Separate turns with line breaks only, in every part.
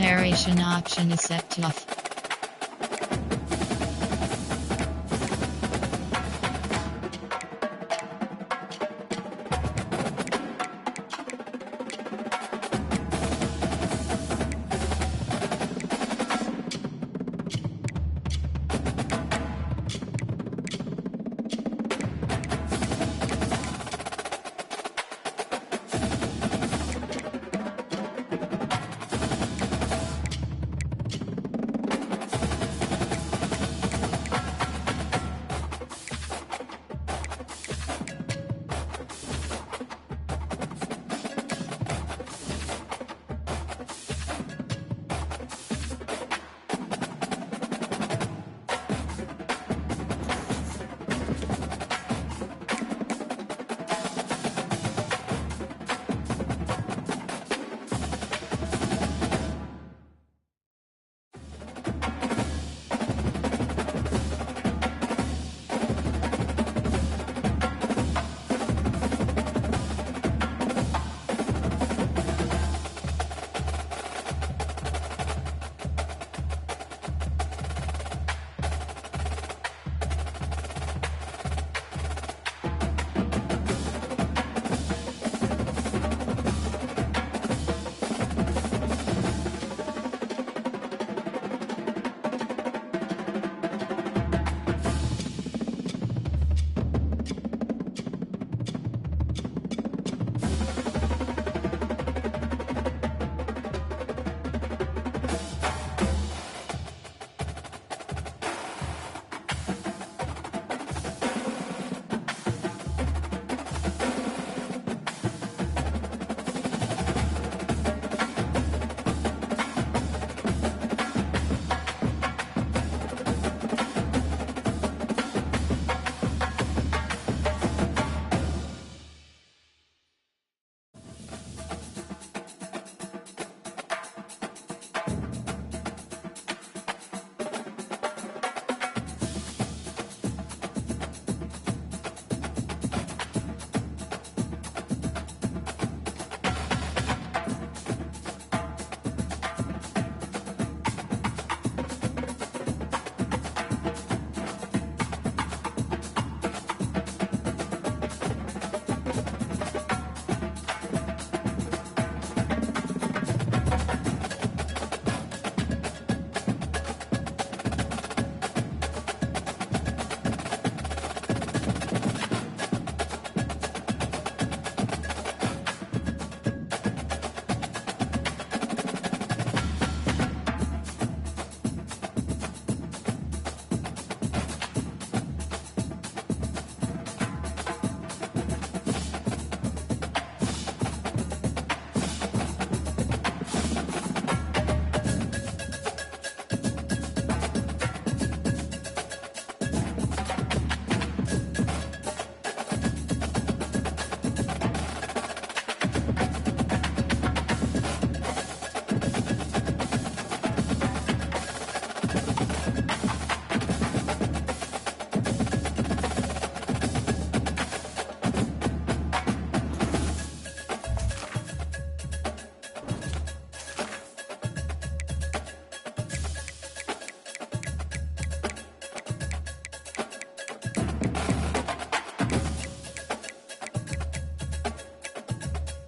narration option is set to off.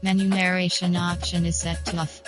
Menu narration option is set to off.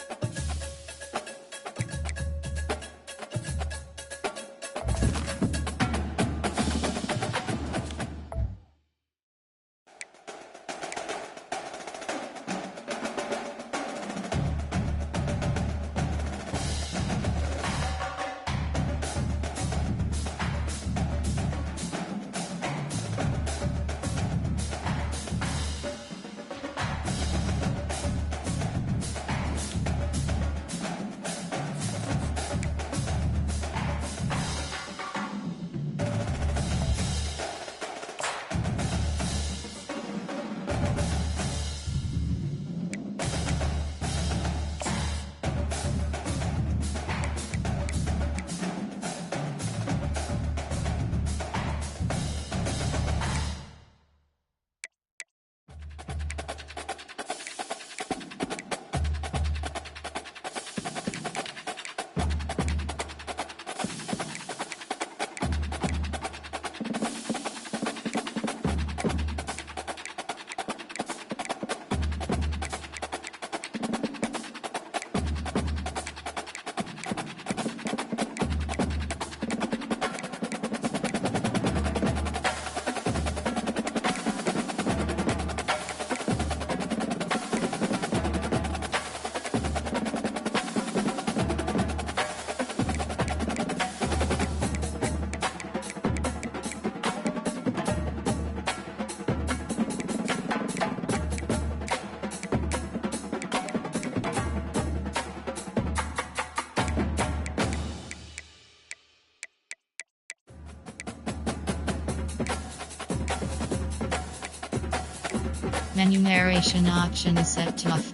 Enumeration option is set to off.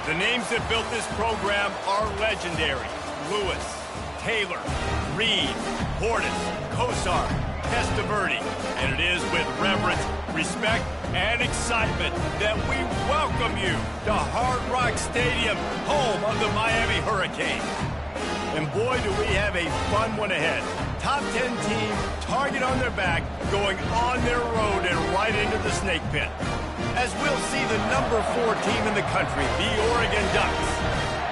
The names that built this program are legendary. Lewis, Taylor, Reed, Portis, Kosar, Testaverde. And it is with reverence, respect, and excitement that we welcome you to Hard Rock Stadium, home of the Miami Hurricanes. And boy, do we have a fun one ahead. Top 10 team, target on their back, going on their road and right into the snake pit. As we'll see the number 4 team in the country, the Oregon Ducks,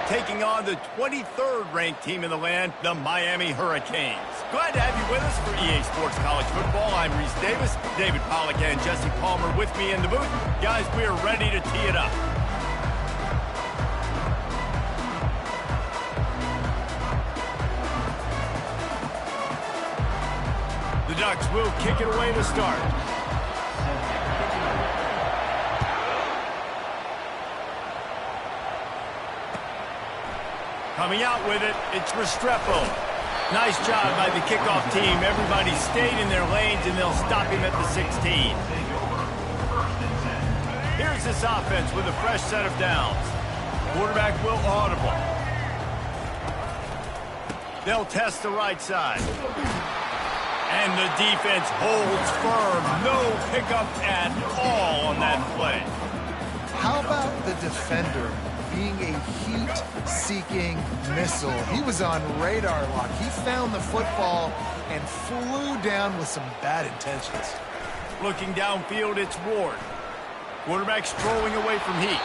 taking on the 23rd ranked team in the land, the Miami Hurricanes. Glad to have you with us for EA Sports College Football. I'm Reese Davis, David Pollack and Jesse Palmer with me in the booth. Guys, we are ready to tee it up. The Ducks will kick it away to start. Coming out with it, it's Restrepo. Nice job by the kickoff team. Everybody stayed in their lanes, and they'll stop him at the 16. Here's this offense with a fresh set of downs. Quarterback will audible. They'll test the right side. And the defense holds firm. No pickup at all on that play.
How about the defender being a heat-seeking missile? He was on radar lock. He found the football and flew down with some bad intentions.
Looking downfield, it's Ward. Quarterback strolling away from heat.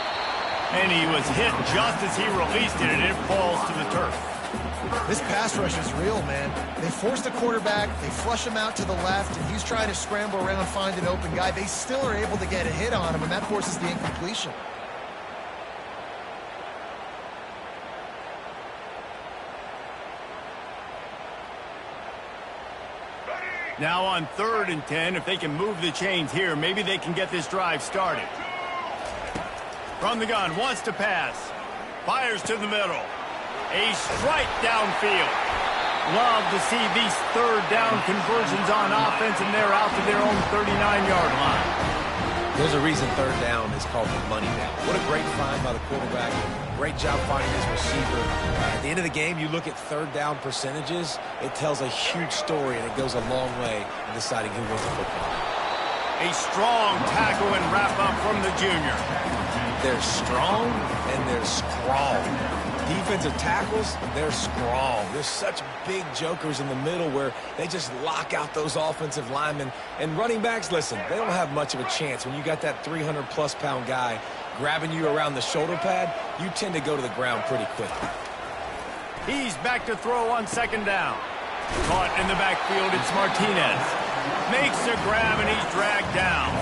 And he was hit just as he released it, and it falls to the turf.
This pass rush is real, man. They force the quarterback, they flush him out to the left, and he's trying to scramble around, find an open guy. They still are able to get a hit on him, and that forces the incompletion.
Now on 3rd and 10, if they can move the chains here, maybe they can get this drive started. From the gun, wants to pass. Fires to the middle. A strike downfield. Love to see these third down conversions on offense, and they're out to their own 39-yard line.
There's a reason third down is called the money down. What a great find by the quarterback. Great job finding his receiver. At the end of the game, you look at third down percentages. It tells a huge story, and it goes a long way in deciding who wins the football.
A strong tackle and wrap-up from the junior.
They're strong, and they're strong. Defensive tackles, they're strong. There's such big jokers in the middle where they just lock out those offensive linemen. And running backs, listen, they don't have much of a chance. When you got that 300-plus pound guy grabbing you around the shoulder pad, you tend to go to the ground pretty quickly.
He's back to throw on second down. Caught in the backfield, it's Martinez. Makes the grab, and he's dragged down.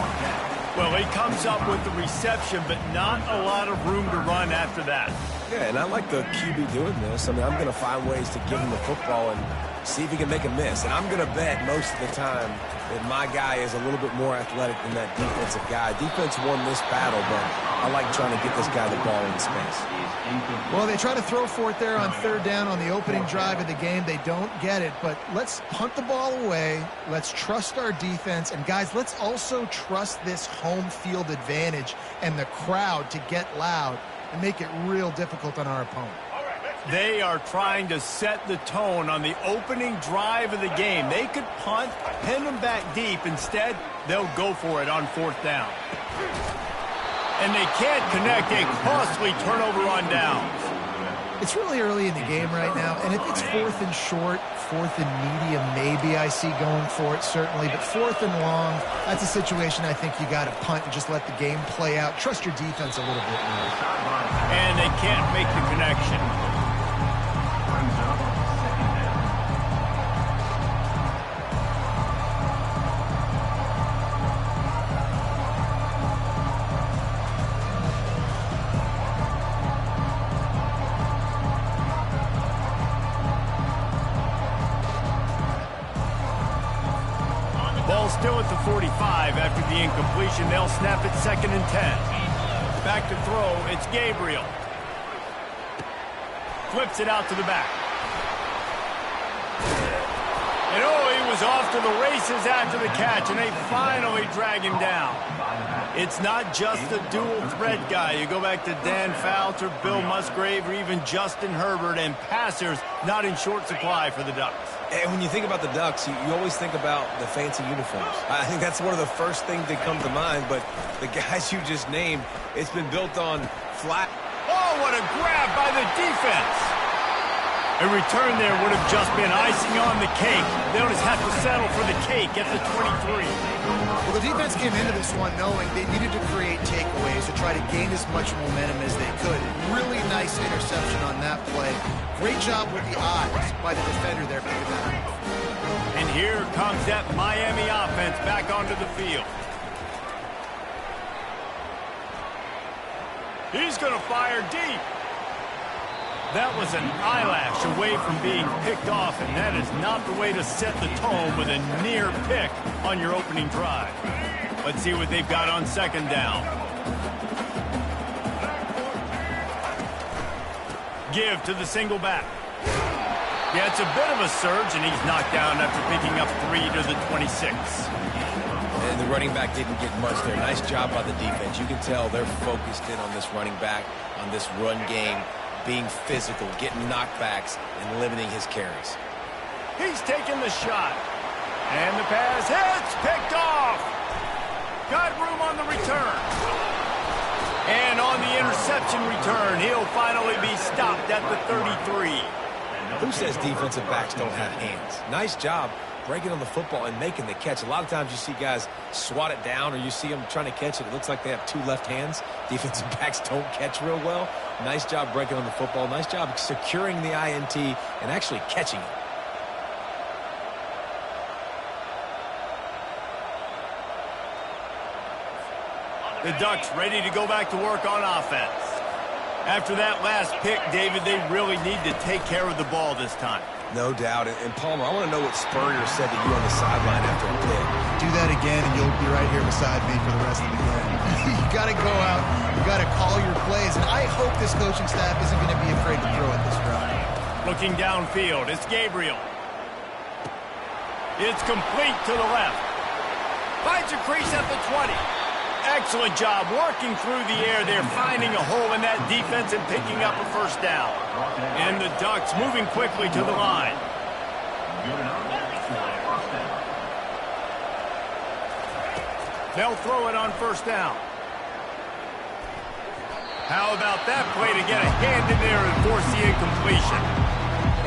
Well, he comes up with the reception, but not a lot of room to run after that.
Yeah, and I like the QB doing this. I mean, I'm going to find ways to give him the football and see if he can make a miss. And I'm going to bet most of the time that my guy is a little bit more athletic than that defensive guy. Defense won this battle, but I like trying to get this guy the ball in space.
Well, they try to throw for it there on third down on the opening drive of the game. They don't get it, but let's punt the ball away. Let's trust our defense. And, guys, let's also trust this home field advantage and the crowd to get loud and make it real difficult on our opponent.
They are trying to set the tone on the opening drive of the game. They could punt, pin them back deep. Instead, they'll go for it on fourth down. And they can't connect a costly turnover on downs.
It's really early in the game right now, and if it's fourth and short, fourth and medium, maybe I see going for it, certainly. But fourth and long, that's a situation I think you got to punt and just let the game play out. Trust your defense a little bit more.
And they can't make the connection. Still at the 45 after the incompletion. They'll snap it 2nd and 10. Back to throw. It's Gabriel. Flips it out to the back. And he was off to the races after the catch, and they finally drag him down. It's not just a dual threat guy. You go back to Dan Fouts or Bill Musgrave or even Justin Herbert, and passers not in short supply for the Ducks.
And when you think about the Ducks, you always think about the fancy uniforms. I think that's one of the first things that come to mind, but the guys you just named, it's been built on flat.
Oh, what a grab by the defense. A return there would have just been icing on the cake. They'll just have to settle for the cake at the 23.
Well, the defense came into this one knowing they needed to create takeaways to try to gain as much momentum as they could. Really nice interception on that play. Great job with the eyes by the defender there picking that up.
And here comes that Miami offense back onto the field. He's going to fire deep. That was an eyelash away from being picked off, and that is not the way to set the tone with a near pick on your opening drive. Let's see what they've got on second down. Give to the single back. Yeah, it's a bit of a surge, and he's knocked down after picking up 3 to the 26.
And the running back didn't get much there. Nice job by the defense. You can tell they're focused in on this running back, on this run game, being physical, getting knockbacks, and limiting his carries.
He's taking the shot. And the pass hits, picked off. Got room on the return. And on the interception return, he'll finally be stopped at the 33.
Who says defensive backs don't have hands? Nice job breaking on the football and making the catch. A lot of times you see guys swat it down, or you see them trying to catch it. It looks like they have 2 left hands. Defensive backs don't catch real well. Nice job breaking on the football. Nice job securing the INT and actually catching it.
The Ducks ready to go back to work on offense. After that last pick, David, they really need to take care of the ball this time.
No doubt. And Palmer, I want to know what Spurrier said to you on the sideline after the pick.
Do that again, and you'll be right here beside me for the rest of the game. You got to go out. You got to call your plays, and I hope this coaching staff isn't going to be afraid to throw at this drive.
Looking downfield, it's Gabriel. It's complete to the left. Finds a crease at the 20. Excellent job working through the air there, finding a hole in that defense and picking up a first down. And the Ducks moving quickly to the line. They'll throw it on first down. How about that play to get a hand in there and force the incompletion?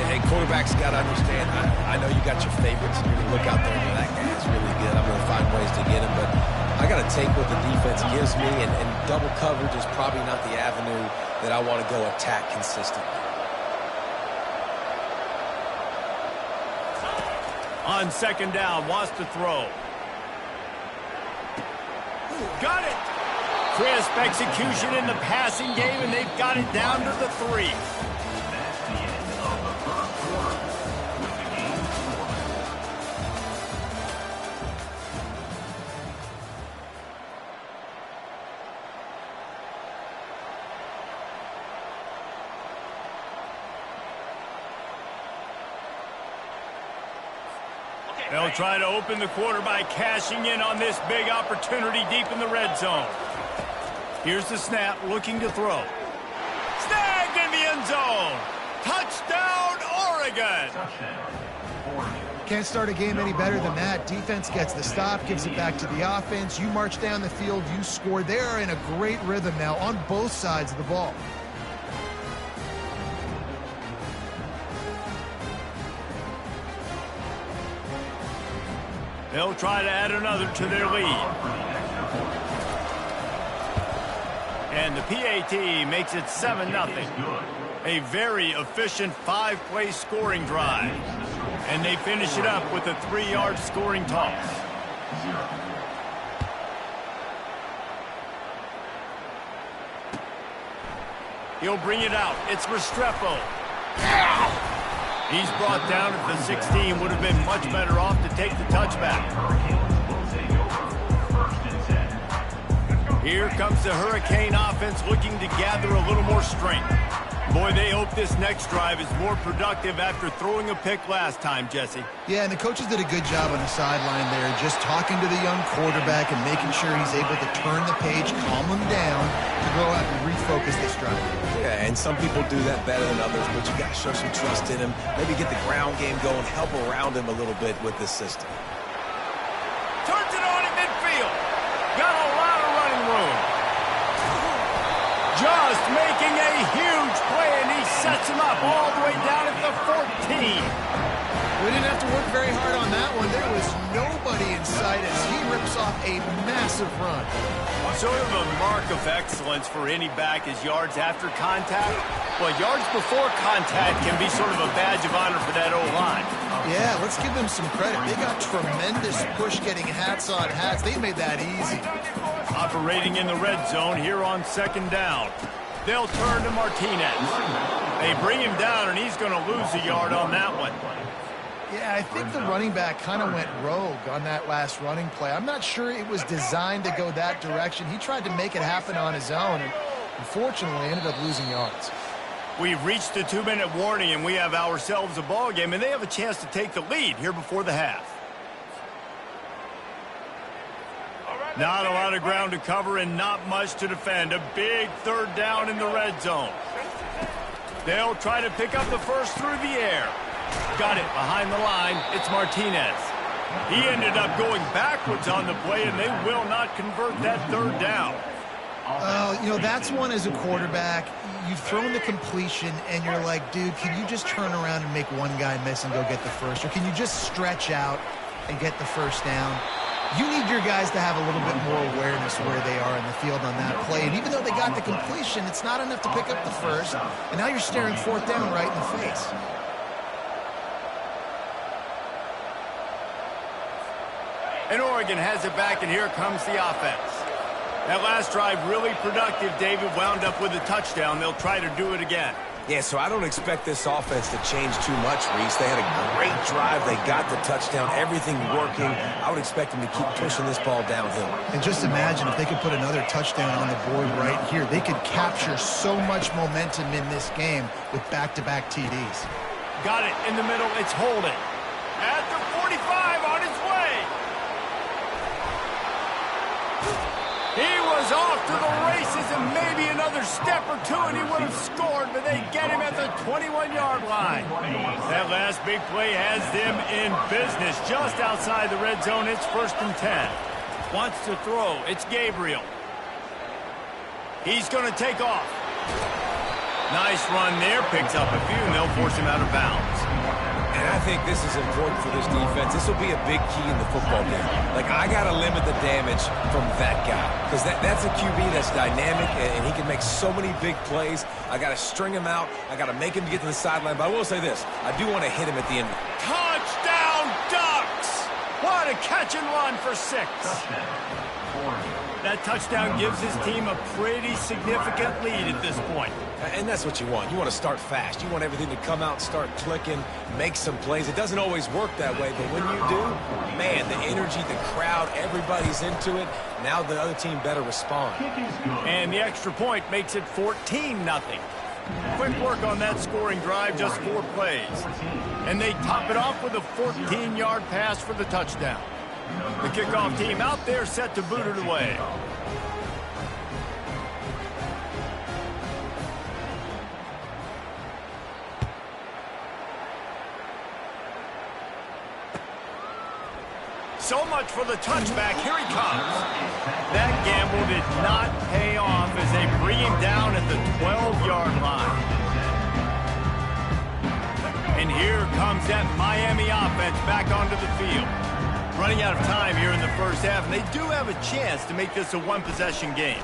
Hey, quarterbacks got to understand, I know you got your favorites, and you're going to look out there and go, that guy's really good. I'm going to find ways to get him, but I got to take what the defense gives me, and double coverage is probably not the avenue that I want to go attack consistently.
On second down, wants to throw. Got it! Crisp execution in the passing game, and they've got it down to the 3. They'll try to open the quarter by cashing in on this big opportunity deep in the red zone. Here's the snap, looking to throw. Snagged in the end zone. Touchdown, Oregon.
Can't start a game any better than that. Defense gets the stop, gives it back to the offense. You march down the field, you score. They are in a great rhythm now on both sides of the ball.
They'll try to add another to their lead. And the PAT makes it 7-0. A very efficient 5-play scoring drive. And they finish it up with a 3-yard scoring toss. He'll bring it out. It's Restrepo. He's brought down at the 16. Would have been much better off to take the touchback. Here comes the Hurricane offense looking to gather a little more strength. Boy, they hope this next drive is more productive after throwing a pick last time, Jesse.
Yeah, and the coaches did a good job on the sideline there, just talking to the young quarterback and making sure he's able to turn the page, calm him down, to go out and refocus this drive.
Yeah, and some people do that better than others, but you got to show some trust in him. Maybe get the ground game going, help around him a little bit with this system.
Turns it on in midfield. Got a lot of running room. Just making a huge play, and he sets him up all the way down at the 14.
We didn't have to work very hard on that one. There was nobody in sight as he rips off a massive run.
Sort of a mark of excellence for any back is yards after contact. Well, yards before contact can be sort of a badge of honor for that O-line.
Yeah, let's give them some credit. They got tremendous push getting hats on hats. They made that easy.
Operating in the red zone here on second down. They'll turn to Martinez. They bring him down, and he's going to lose a yard on that one.
Yeah, I think the running back kind of went rogue on that last running play. I'm not sure it was designed to go that direction. He tried to make it happen on his own, and unfortunately ended up losing yards.
We've reached the 2-minute warning, and we have ourselves a ball game, and they have a chance to take the lead here before the half. Not a lot of ground to cover and not much to defend. A big third down in the red zone. They'll try to pick up the first through the air. Got it behind the line. It's Martinez. He ended up going backwards on the play, and they will not convert that third down.
You know, that's one as a quarterback. You've thrown the completion, and you're like, dude, can you just turn around and make one guy miss and go get the first? Or can you just stretch out and get the first down? You need your guys to have a little bit more awareness where they are in the field on that play. And even though they got the completion, it's not enough to pick up the first. And now you're staring fourth down right in the face.
And Oregon has it back, and here comes the offense. That last drive really productive. David wound up with a touchdown. They'll try to do it again.
Yeah, so I don't expect this offense to change too much, Reese. They had a great drive. They got the touchdown, everything working. I would expect them to keep pushing this ball downhill.
And just imagine if they could put another touchdown on the board right here. They could capture so much momentum in this game with back-to-back TDs.
Got it in the middle. It's holding. At the 45 on its way. He was off to the races and maybe another step or two and he would have scored, but they get him at the 21-yard line. That last big play has them in business just outside the red zone. It's 1st and 10. Wants to throw. It's Gabriel. He's going to take off. Nice run there. Picks up a few and they'll force him out of bounds.
And I think this is important for this defense. This will be a big key in the football game. Like, I got to limit the damage from that guy because that's a QB that's dynamic, and he can make so many big plays. I got to string him out. I got to make him get to the sideline. But I will say this. I do want to hit him at the end.
Touchdown, Ducks! What a catch and run for 6. That touchdown gives his team a pretty significant lead at this point.
And that's what you want. You want to start fast. You want everything to come out, start clicking, make some plays. It doesn't always work that way, but when you do, man, the energy, the crowd, everybody's into it. Now the other team better respond.
And the extra point makes it 14-0. Quick work on that scoring drive, just 4 plays. And they top it off with a 14-yard pass for the touchdown. The kickoff team out there set to boot it away. So much for the touchback. Here he comes. That gamble did not pay off as they bring him down at the 12-yard line. And here comes that Miami offense back onto the field. Running out of time here in the first half, and they do have a chance to make this a one-possession game.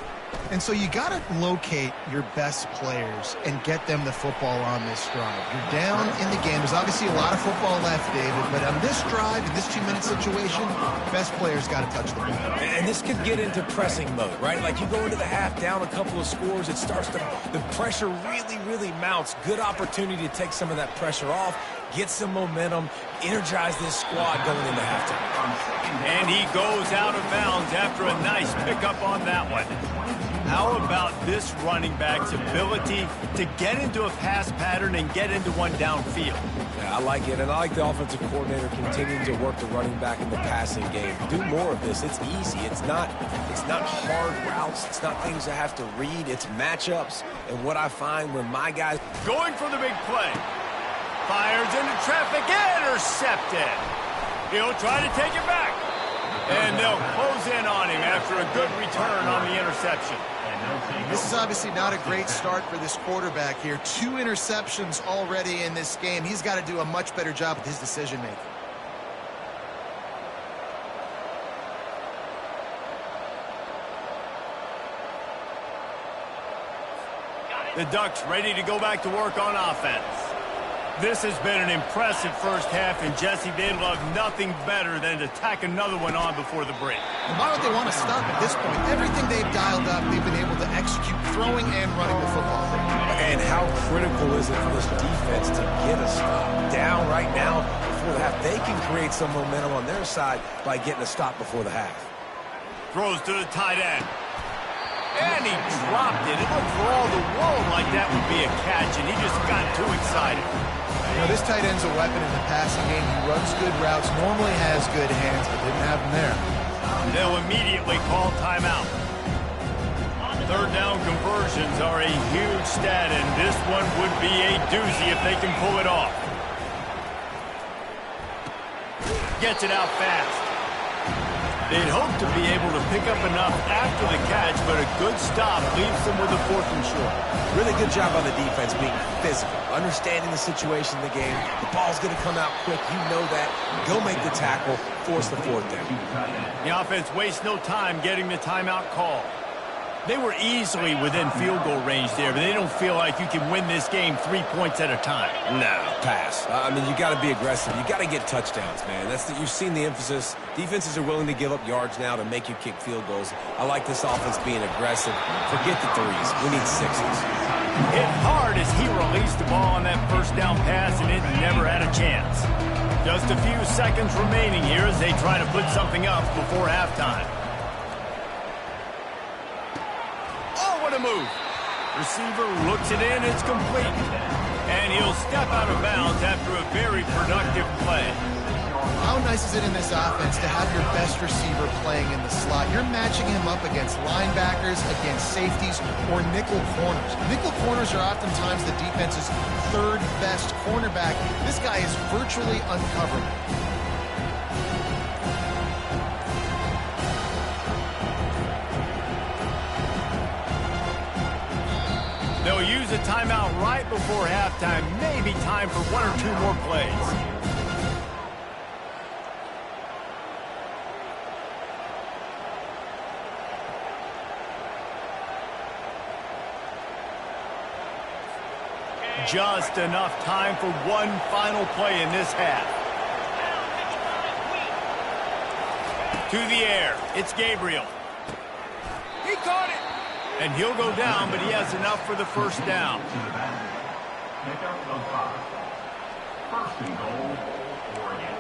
And so you got to locate your best players and get them the football on this drive. You're down in the game. There's obviously a lot of football left, David, but on this drive, in this 2-minute situation, best players got to touch the ball.
And this could get into pressing mode, right? Like you go into the half down a couple of scores, it starts to, the pressure really mounts. Good opportunity to take some of that pressure off, get some momentum, energize this squad going into halftime.
And he goes out of bounds after a nice pickup on that one. How about this running back's ability to get into a pass pattern and get into one downfield?
Yeah, I like it, and I like the offensive coordinator continuing to work the running back in the passing game. Do more of this. It's easy. It's not hard routes. It's not things I have to read. It's matchups. And what I find when my guys
going for the big play. Fires into traffic, intercepted. He'll try to take it back. And they'll close in on him after a good return on the interception.
This is obviously not a great start for this quarterback here. 2 interceptions already in this game. He's got to do a much better job with his decision-making.
The Ducks ready to go back to work on offense. This has been an impressive first half, and Jesse, they'd love nothing better than to tack another one on before the break.
And why would they want to stop at this point? Everything they've dialed up, they've been able to execute throwing and running the football.
And how critical is it for this defense to get a stop? Down right now before the half. They can create some momentum on their side by getting a stop before the half.
Throws to the tight end. And he dropped it. It looked for all the world like that would be a catch, and he just got too excited.
You know, this tight end's a weapon in the passing game. He runs good routes, normally has good hands, but didn't have them there.
They'll immediately call timeout. Third down conversions are a huge stat, and this one would be a doozy if they can pull it off. Gets it out fast. They'd hope to be able to pick up enough after the catch, but a good stop leaves them with a 4th and short.
Really good job on the defense being physical, understanding the situation in the game. The ball's going to come out quick. You know that. Go make the tackle, force the 4th down.
The offense wastes no time getting the timeout call. They were easily within field goal range there, but they don't feel like you can win this game 3 points at a time.
No, pass. I mean, you got to be aggressive. You got to get touchdowns, man. You've seen the emphasis. Defenses are willing to give up yards now to make you kick field goals. I like this offense being aggressive. Forget the threes. We need 6s.
Hit hard as he released the ball on that first down pass, and it never had a chance. Just a few seconds remaining here as they try to put something up before halftime. Oh, what a move. Receiver looks it in, it's complete. And he'll step out of bounds after a very productive play.
How nice is it in this offense to have your best receiver playing in the slot? You're matching him up against linebackers, against safeties, or nickel corners. Nickel corners are oftentimes the defense's third best cornerback. This guy is virtually uncoverable.
They'll use a timeout right before halftime. Maybe time for one or two more plays. Just enough time for one final play in this half. To the air. It's Gabriel. He caught it. And he'll go down, but he has enough for the first down.
First and goal, Oregon.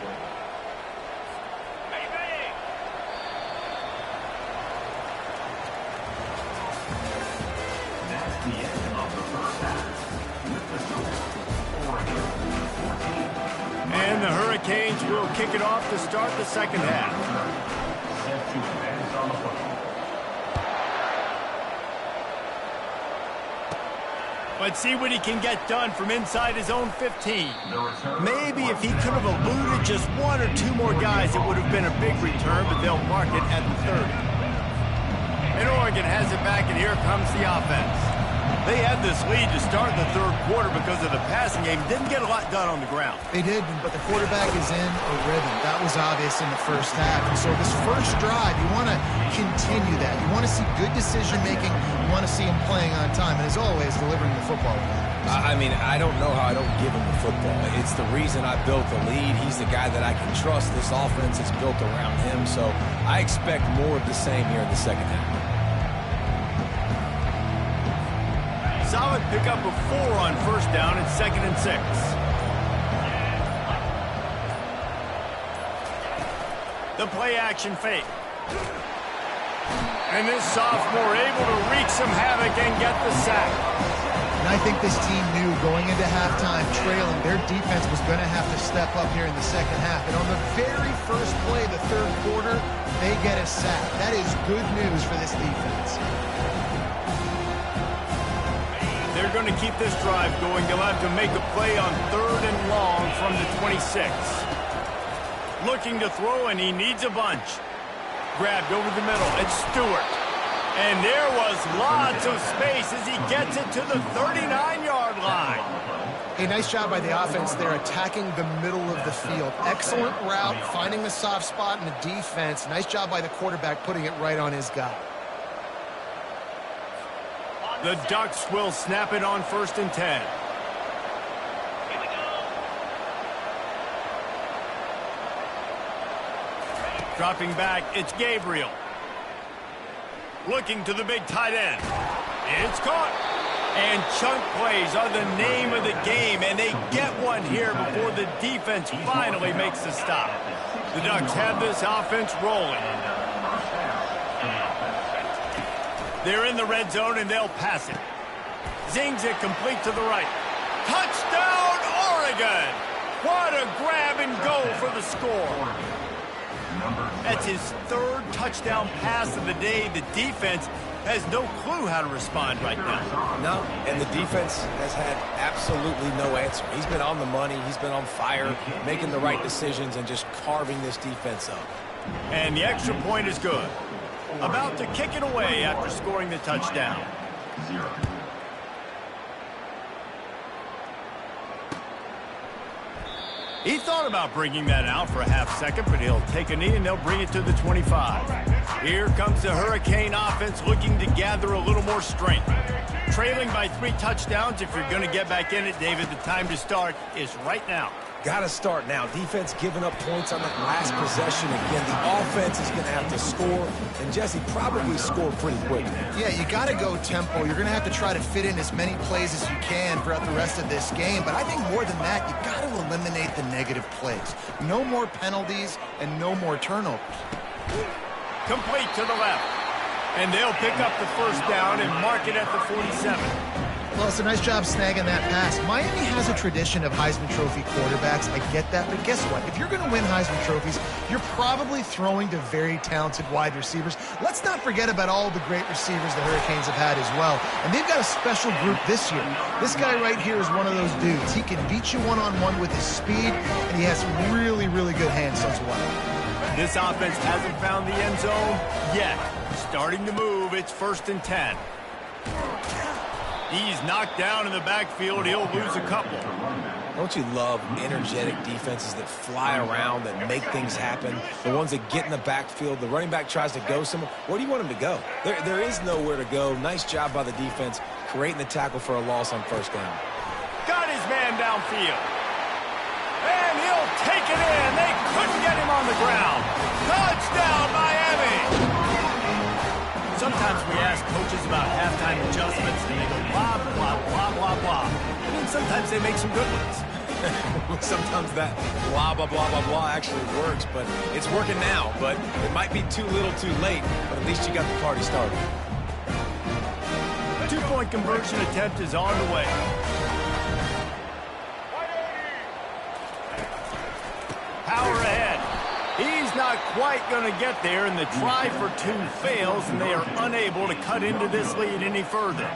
That's the end of the first half.
And the Hurricanes will kick it off to start the second half.
Set to advance on the football.
Let's see what he can get done from inside his own 15. Maybe if he could have eluded just one or two more guys, it would have been a big return, but they'll mark it at the 30. And Oregon has it back, and here comes the offense. They had this lead to start the third quarter because of the passing game. Didn't get a lot done on the ground.
They did, but the quarterback is in a rhythm. That was obvious in the first half. And so this first drive, you want to continue that. You want to see good decision-making. You want to see him playing on time. And as always, delivering the football.
I mean, I don't know how I don't give him the football. It's the reason I built the lead. He's the guy that I can trust. This offense is built around him. So I expect more of the same here in the second half.
Solid pickup of 4 on first down and 2nd and 6. The play action fake. And this sophomore able to wreak some havoc and get the sack.
And I think this team knew going into halftime trailing, their defense was going to have to step up here in the second half. And on the very first play of the third quarter, they get a sack. That is good news for this defense.
They're going to keep this drive going. They'll have to make a play on 3rd and long from the 26. Looking to throw, and he needs a bunch. Grabbed over the middle. It's Stewart. And there was lots of space as he gets it to the 39-yard line.
A nice job by the offense there, attacking the middle of the field. Excellent route, finding the soft spot in the defense. Nice job by the quarterback putting it right on his guy.
The Ducks will snap it on 1st and 10. Dropping back, it's Gabriel. Looking to the big tight end. It's caught. And chunk plays are the name of the game, and they get one here before the defense finally makes the stop. The Ducks have this offense rolling. They're in the red zone, and they'll pass it. Zings it complete to the right. Touchdown, Oregon! What a grab and go for the score. That's his 3rd touchdown pass of the day. The defense has no clue how to respond right now.
No, and the defense has had absolutely no answer. He's been on the money. He's been on fire, making the right decisions and just carving this defense up.
And the extra point is good. About to kick it away after scoring the touchdown. He thought about bringing that out for a half second, but he'll take a knee and they'll bring it to the 25. Here comes the Hurricane offense looking to gather a little more strength. Trailing by 3 touchdowns. If you're going to get back in it, David, the time to start is right now.
Got to start now. Defense giving up points on that last possession again. The offense is going to have to score, and Jesse probably score pretty quickly.
Yeah, you got to go tempo. You're going to have to try to fit in as many plays as you can throughout the rest of this game. But I think more than that, you got to eliminate the negative plays. No more penalties and no more turnovers.
Complete to the left. And they'll pick up the first down and mark it at the 47.
Well, it's a nice job snagging that pass. Miami has a tradition of Heisman Trophy quarterbacks. I get that, but guess what? If you're going to win Heisman Trophies, you're probably throwing to very talented wide receivers. Let's not forget about all the great receivers the Hurricanes have had as well. And they've got a special group this year. This guy right here is one of those dudes. He can beat you one-on-one with his speed, and he has some really, really good hands as well.
This offense hasn't found the end zone yet. Starting to move, it's 1st and 10. He's knocked down in the backfield. He'll lose a couple.
Don't you love energetic defenses that fly around, that make things happen? The ones that get in the backfield, the running back tries to go somewhere. Where do you want him to go? There is nowhere to go. Nice job by the defense, creating the tackle for a loss on 1st down.
Got his man downfield. And he'll take it in. They couldn't get him on the ground. Touchdown, Miami! Sometimes we ask coaches about halftime adjustments, and they go blah, blah, blah, blah, blah. I mean, sometimes they make some good ones.
Sometimes that blah, blah, blah, blah, blah actually works, but it's working now. But it might be too little too late, but at least you got the party started.
A 2-point conversion attempt is on the way. Power ahead. He's not quite going to get there, and the try for 2 fails, and they are unable to cut into this lead any further.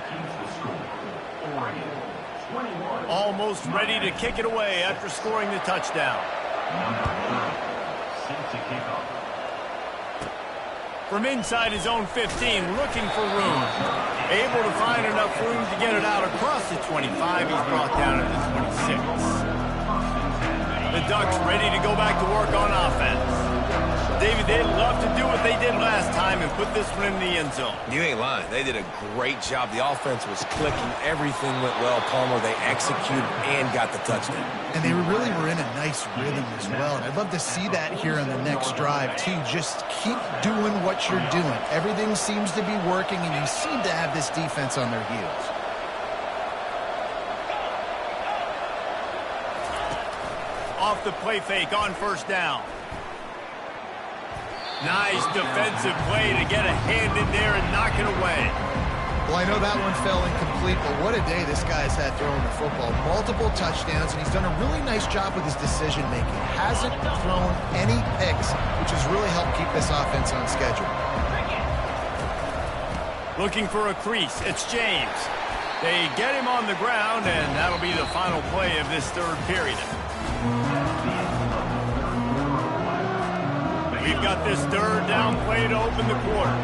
Almost ready to kick it away after scoring the touchdown. From inside his own 15, looking for room. Able to find enough room to get it out across the 25. He's brought down at the 26. The Ducks ready to go back to work on offense. David, they'd love to do what they did last time and put this one in the end zone.
You ain't lying. They did a great job. The offense was clicking. Everything went well. Palmer, they executed and got the touchdown.
And they really were in a nice rhythm as well. And I'd love to see that here on the next drive, too. Just keep doing what you're doing. Everything seems to be working, and you seem to have this defense on their heels.
Off the play fake on 1st down. Nice defensive play to get a hand in there and knock it away.
Well, I know that one fell incomplete, but what a day this guy's had throwing the football. Multiple touchdowns, and he's done a really nice job with his decision-making. Hasn't thrown any picks, which has really helped keep this offense on schedule.
Looking for a crease. It's James. They get him on the ground, and that'll be the final play of this 3rd period. We've got this 3rd down play to open the quarter.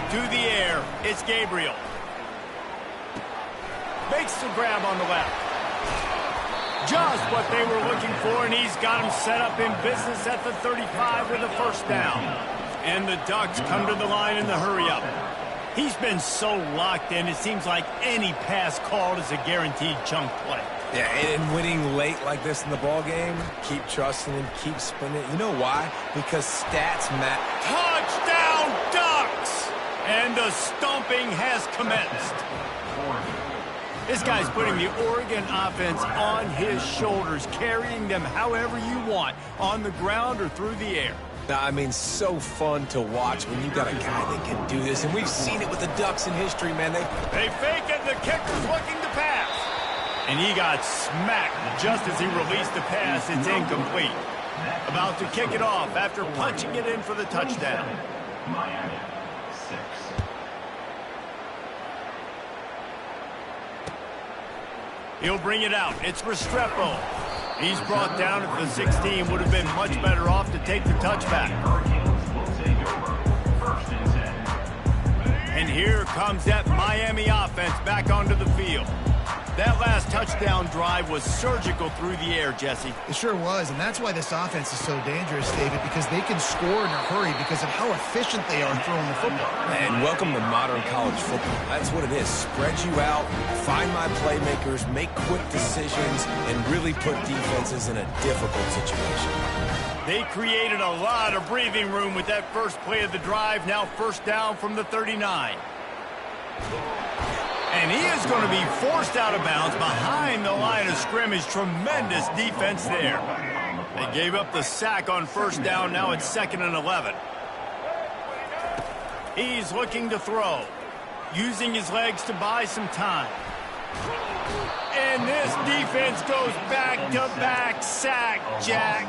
To the air, it's Gabriel. Makes the grab on the left. Just what they were looking for, and he's got him set up in business at the 35 with a 1st down. And the Ducks come to the line in the hurry-up. He's been so locked in, it seems like any pass called is a guaranteed chunk play.
Yeah, and winning late like this in the ball game, keep trusting him, keep spinning. You know why? Because stats matter.
Touchdown, Ducks! And the stomping has commenced. This guy's putting the Oregon offense on his shoulders, carrying them however you want, on the ground or through the air.
Now, I mean, so fun to watch when you got a guy that can do this, and we've seen it with the Ducks in history, man.
They fake it, the kicker's looking to pass. And he got smacked just as he released the pass. It's incomplete. About to kick it off after punching it in for the touchdown.
Miami, 6.
He'll bring it out. It's Restrepo. He's brought down at the 16. Would have been much better off to take the touchback. And here comes that Miami offense back onto the field. That last touchdown drive was surgical through the air, Jesse.
It sure was, and that's why this offense is so dangerous, David, because they can score in a hurry because of how efficient they are throwing the football.
And welcome to modern college football. That's what it is. Spread you out, find my playmakers, make quick decisions, and really put defenses in a difficult situation.
They created a lot of breathing room with that first play of the drive. Now first down from the 39. And he is going to be forced out of bounds behind the line of scrimmage. Tremendous defense there. They gave up the sack on first down. Now it's 2nd and 11. He's looking to throw, using his legs to buy some time. And this defense goes back-to-back sack, Jack.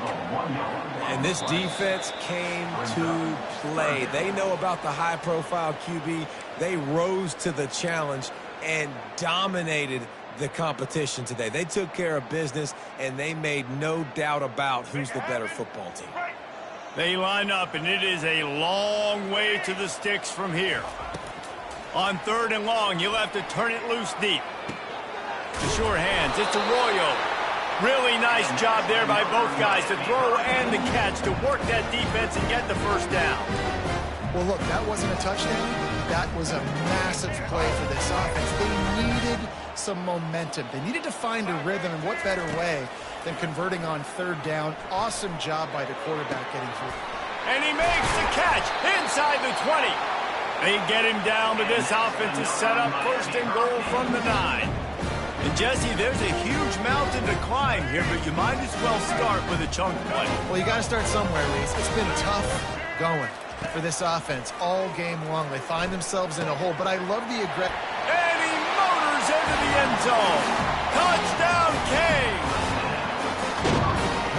And this defense came to play. They know about the high-profile QB. They rose to the challenge and dominated the competition today. They took care of business, and they made no doubt about who's the better football team.
They line up, and it is a long way to the sticks from here. On 3rd and long, you'll have to turn it loose deep. The sure hands, it's Arroyo. Really nice job there by both guys to throw and the catch to work that defense and get the first down.
Well, look, that wasn't a touchdown. That was a massive play for this offense. They needed some momentum. They needed to find a rhythm, and what better way than converting on 3rd down. Awesome job by the quarterback getting through.
And he makes the catch inside the 20. They get him down, but this offense is set up 1st and goal from the 9. And Jesse, there's a huge mountain to climb here, but you might as well start with a chunk play.
Well, you got to start somewhere, Reese. It's been tough going for this offense all game long. They find themselves in a hole, but I love the aggression.
And he motors into the end zone. Touchdown, Kane.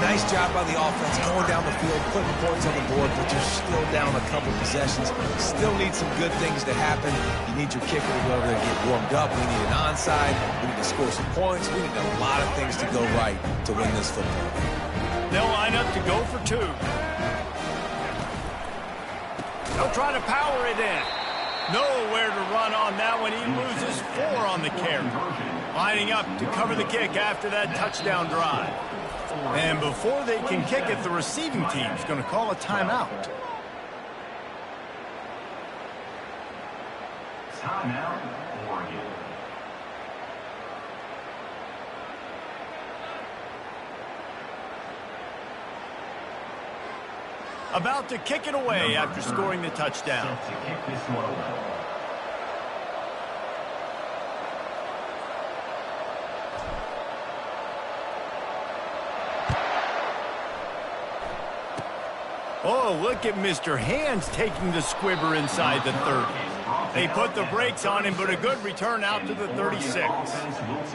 Nice job by the offense going down the field, putting points on the board, but you're still down a couple possessions. Still need some good things to happen. You need your kicker to go over there and get warmed up. We need an onside. We need to score some points. We need a lot of things to go right to win this football game.
They'll line up to go for 2. They'll try to power it in. Nowhere to run on that one. He loses 4 on the carry. Lining up to cover the kick after that touchdown drive. And before they can kick it, the receiving team's going to call a timeout.
Timeout, Oregon.
About to kick it away after scoring the touchdown.
Set to kick this one away.
Oh, look at Mr. Hands taking the squibber inside the 30. They put the brakes on him, but a good return out to the 36.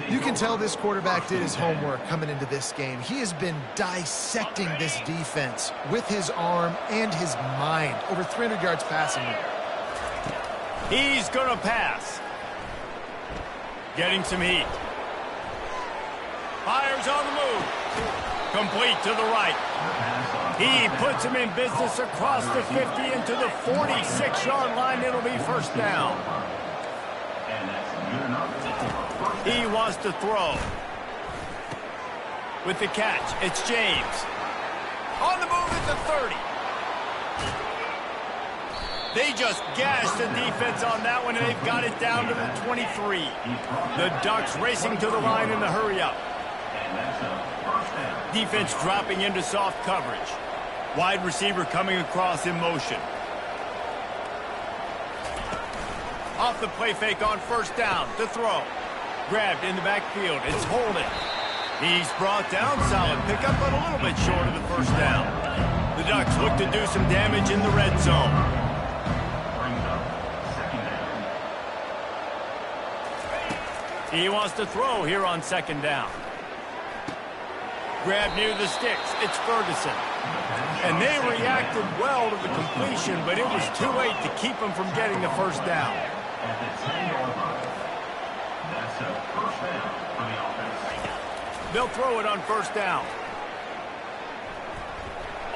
You can tell this quarterback did his homework coming into this game. He has been dissecting this defense with his arm and his mind. Over 300 yards passing there.
He's going to pass. Getting some heat. Fires on the move. Complete to the right. He puts him in business across the 50 into the 46-yard line. It'll be first down. He wants to throw. With the catch, it's James. On the move at the 30. They just gashed the defense on that one, and they've got it down to the 23. The Ducks racing to the line in the hurry-up. Defense dropping into soft coverage. Wide receiver coming across in motion. Off the play fake on first down to throw. Grabbed in the backfield. It's Holden. He's brought down. Solid pickup, but a little bit short of the first down. The Ducks look to do some damage in the red zone. He wants to throw here on 2nd down. Grab near the sticks. It's Ferguson. And they reacted well to the completion, but it was too late to keep them from getting the first down.
That's a first down for the offense.
They'll throw it on first down.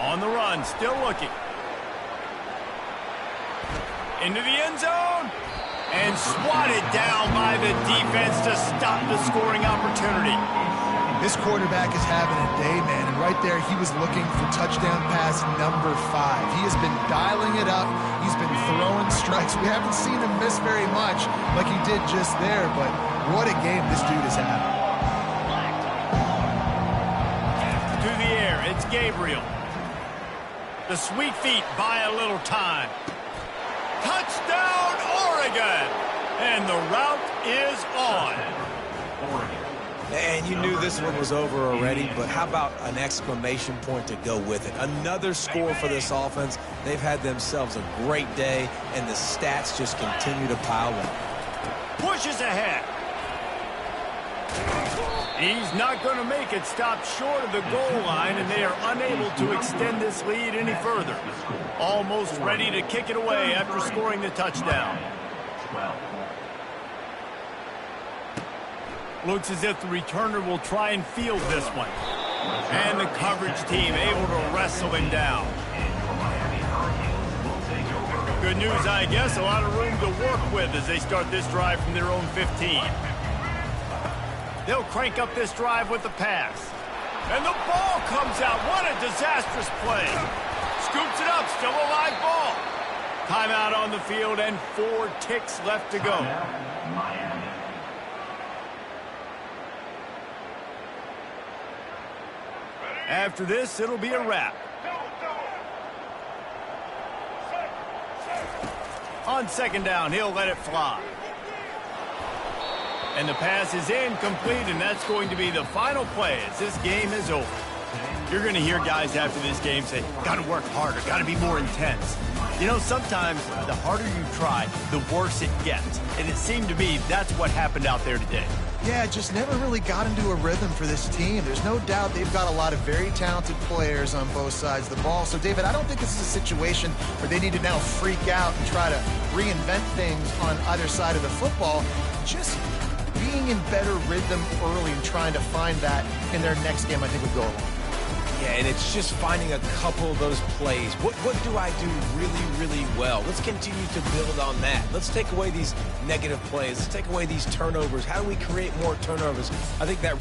On the run, still looking. Into the end zone. And swatted down by the defense to stop the scoring opportunity.
This quarterback is having a day, man, and right there he was looking for touchdown pass number 5. He has been dialing it up. He's been throwing strikes. We haven't seen him miss very much like he did just there, but what a game this dude is having.
To the air, it's Gabriel. The sweet feet buy a little time. Touchdown, Oregon! And the route is on.
Oregon.
And you knew this one was over already, but how about an exclamation point to go with it? Another score for this offense. They've had themselves a great day, and the stats just continue to pile up.
Pushes ahead. He's not going to make it. Stop short of the goal line, and they are unable to extend this lead any further. Almost ready to kick it away after scoring the touchdown.
12.
Looks as if the returner will try and field this one. And the coverage team able to wrestle him down. Good news, I guess. A lot of room to work with as they start this drive from their own 15. They'll crank up this drive with the pass. And the ball comes out. What a disastrous play. Scoops it up. Still a live ball. Timeout on the field and 4 ticks left to go.
Miami.
After this, it'll be a wrap. On second down, he'll let it fly. And the pass is incomplete, and that's going to be the final play as this game is over. You're going to hear guys after this game say, got to work harder, got to be more intense. You know, sometimes the harder you try, the worse it gets. And it seemed to me that's what happened out there today.
Yeah, just never really got into a rhythm for this team. There's no doubt they've got a lot of very talented players on both sides of the ball. So, David, I don't think this is a situation where they need to now freak out and try to reinvent things on either side of the football. Just being in better rhythm early and trying to find that in their next game, I think would go a long way.
Yeah, and it's just finding a couple of those plays. What do I do really, really well? Let's continue to build on that. Let's take away these negative plays. Let's take away these turnovers. How do we create more turnovers? I think that...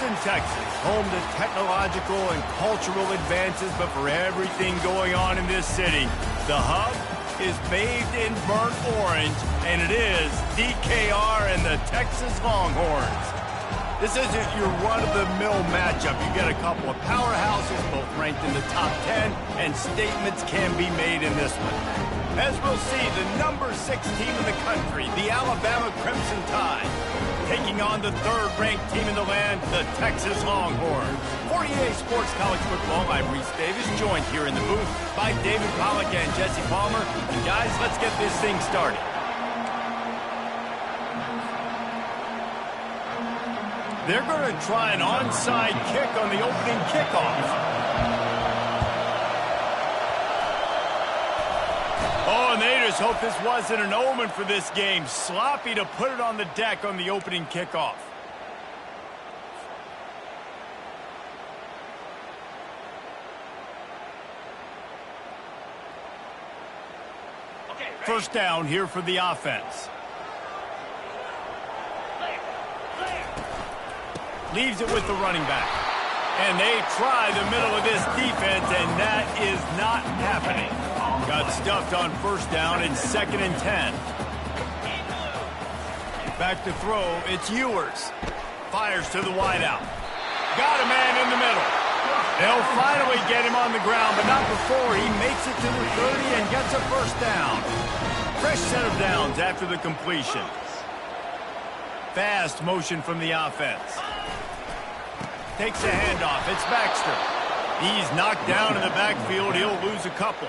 Houston, Texas, home to technological and cultural advances, but for everything going on in this city, the hub is bathed in burnt orange, and it is DKR and the Texas Longhorns. This isn't your run-of-the-mill matchup. You get a couple of powerhouses, both ranked in the top 10, and statements can be made in this one. As we'll see, the number 6 team in the country, the Alabama Crimson Tide, taking on the 3rd-ranked team in the land, the Texas Longhorns. For EA Sports College Football, I'm Reese Davis, joined here in the booth by David Pollack and Jesse Palmer. And guys, let's get this thing started. They're going to try an onside kick on the opening kickoff. Oh, and they just hope this wasn't an omen for this game. Sloppy to put it on the deck on the opening kickoff. First down here for the offense. Leaves it with the running back. And they try the middle of this defense, and that is not happening. Got stuffed on first down and 2nd and 10. Back to throw, it's Ewers. Fires to the wideout. Got a man in the middle. They'll finally get him on the ground, but not before he makes it to the 30 and gets a first down. Fresh set of downs after the completion. Fast motion from the offense. Takes a handoff. It's Baxter. He's knocked down in the backfield. He'll lose a couple.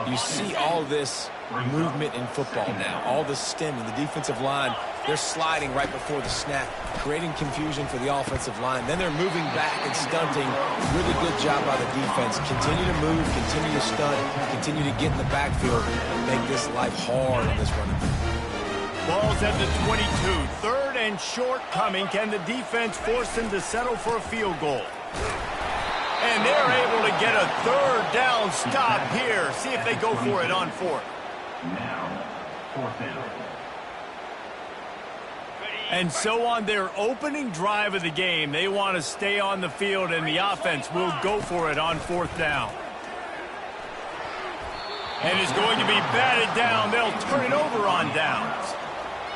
You see all this movement in football now. All the stem in the defensive line. They're sliding right before the snap, creating confusion for the offensive line. Then they're moving back and stunting. Really good job by the defense. Continue to move, continue to stunt, continue to get in the backfield and make this life hard on this running back.
Ball's at the 22. 3rd and short coming. Can the defense force them to settle for a field goal? And they're able to get a 3rd down stop here. See if they go for it on 4th.
Now, 4th down.
And so on their opening drive of the game, they want to stay on the field, and the offense will go for it on 4th down. And it's going to be batted down. They'll turn it over on downs.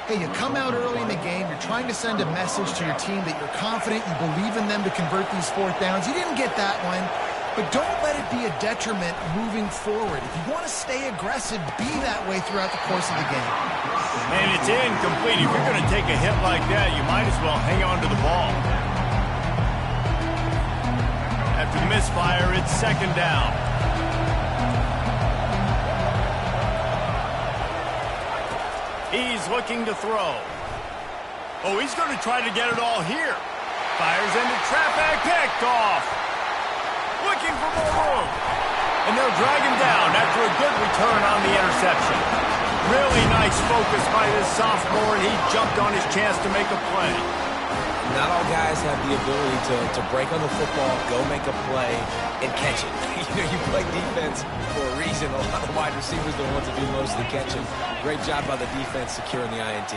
Hey, you come out early in the game, you're trying to send a message to your team that you're confident, you believe in them to convert these 4th downs. You didn't get that one, but don't let it be a detriment moving forward. If you want to stay aggressive, be that way throughout the course of the game.
And it's incomplete. If you're going to take a hit like that, you might as well hang on to the ball. After the misfire, it's 2nd down. He's looking to throw. Oh, he's going to try to get it all here. Fires into traffic, picked off. Looking for more room. And they'll drag him down after a good return on the interception. Really nice focus by this sophomore, and he jumped on his chance to make a play.
Not all guys have the ability to break on the football, go make a play, and catch it. You play defense for a reason. A lot of wide receivers are the ones that do most of the catching. Great job by the defense securing the INT.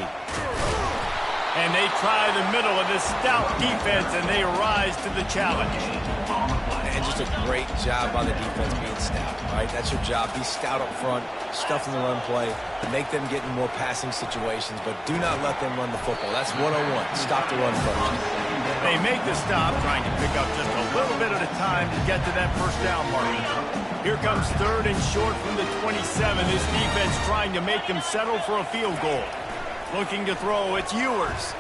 And they try the middle of this stout defense, and they rise to the challenge.
And just a great job by the defense being stout, right? That's your job. Be stout up front, stuff in the run play, make them get in more passing situations, but do not let them run the football. That's 101. Stop the run first.
They make the stop, trying to pick up just a little bit at a time to get to that first down marker. Here comes 3rd and short from the 27. This defense trying to make them settle for a field goal. Looking to throw, it's Ewers.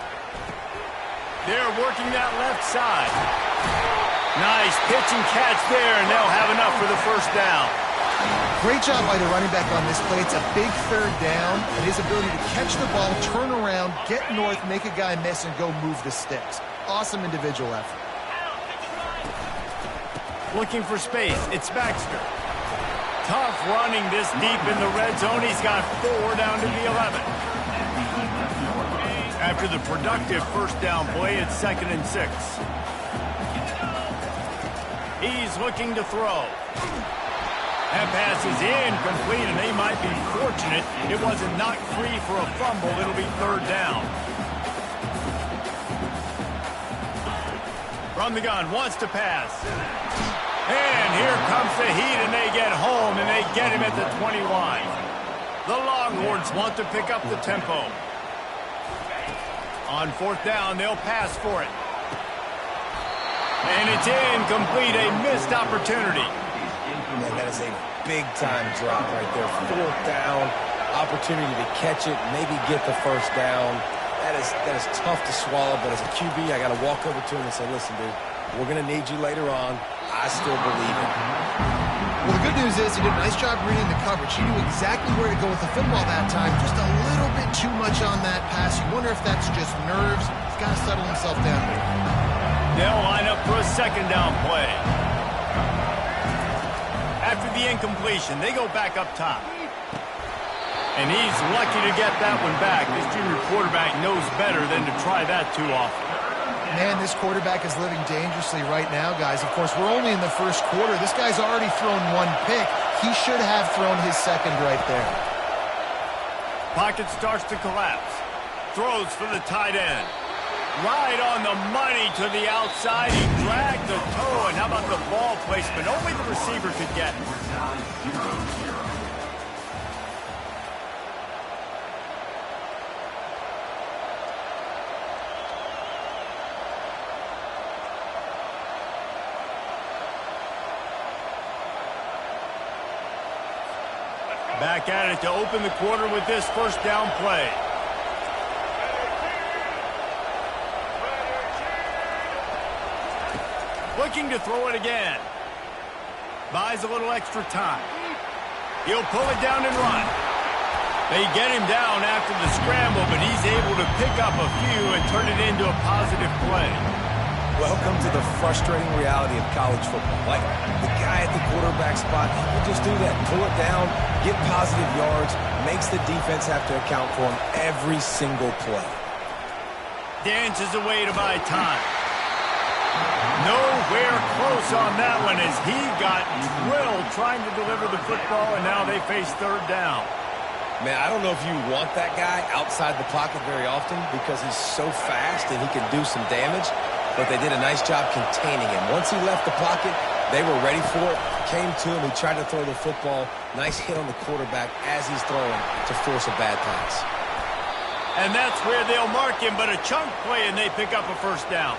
They're working that left side. Nice pitch and catch there, and they'll have enough for the first down.
Great job by the running back on this play. It's a big 3rd down, and his ability to catch the ball, turn around, get north, make a guy miss, and go move the sticks. Awesome individual effort. Looking for space, it's Baxter. Tough running this deep in the red zone. He's got 4 down to the 11. After the productive first down play, it's 2nd and 6. He's looking to throw. That pass is incomplete, and they might be fortunate it wasn't knocked free for a fumble. It'll be 3rd down.
From the gun, wants to pass. And here comes the heat, and they get home, and they get him at the 21. The Longhorns want to pick up the tempo. On fourth down, they'll pass for it. And it's incomplete, a missed opportunity.
Man, that is a big-time drop right there. Fourth down, opportunity to catch it, maybe get the first down. That is tough to swallow, but as a QB, I got to walk over to him and say, listen, dude, we're going to need you later on. I still believe it.
Well, the good news is he did a nice job reading the coverage. He knew exactly where to go with the football that time. Just a little bit too much on that pass. You wonder if that's just nerves. He's got to settle himself down.
They'll line up for a second down play. After the incompletion, they go back up top. And he's lucky to get that one back. This junior quarterback knows better than to try that too often.
Man, this quarterback is living dangerously right now, guys. Of course, we're only in the first quarter. This guy's already thrown one pick. He should have thrown his second right there.
Pocket starts to collapse. Throws for the tight end. Right on the money to the outside. He dragged the toe, and how about the ball placement? Only the receiver could get it. Back at it to open the quarter with this first down play. Looking to throw it again. Buys a little extra time. He'll pull it down and run. They get him down after the scramble, but he's able to pick up a few and turn it into a positive play.
Welcome to the frustrating reality of college football. Like, the guy at the quarterback spot, he can just do that. Pull it down, get positive yards, makes the defense have to account for him every single play.
Dances away to buy time. Nowhere close on that one as he got drilled trying to deliver the football, and now they face third down.
Man, I don't know if you want that guy outside the pocket very often because he's so fast and he can do some damage, but they did a nice job containing him. Once he left the pocket, they were ready for it, came to him, he tried to throw the football. Nice hit on the quarterback as he's throwing to force a bad pass.
And that's where they'll mark him, but a chunk play and they pick up a first down.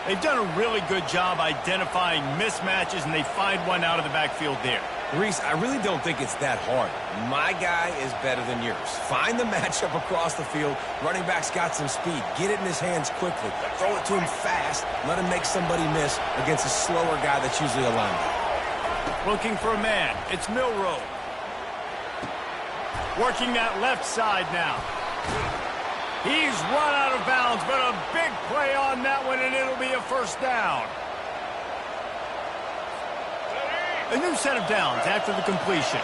They've done a really good job identifying mismatches, and they find one out of the backfield there.
Reese, I really don't think it's that hard. My guy is better than yours. Find the matchup across the field. Running back's got some speed. Get it in his hands quickly. Throw it to him fast. Let him make somebody miss against a slower guy that's usually a linebacker.
Looking for a man. It's Milroe. Working that left side now. He's run out of bounds, but a big play on that one, and it'll be a first down. A new set of downs after the completion.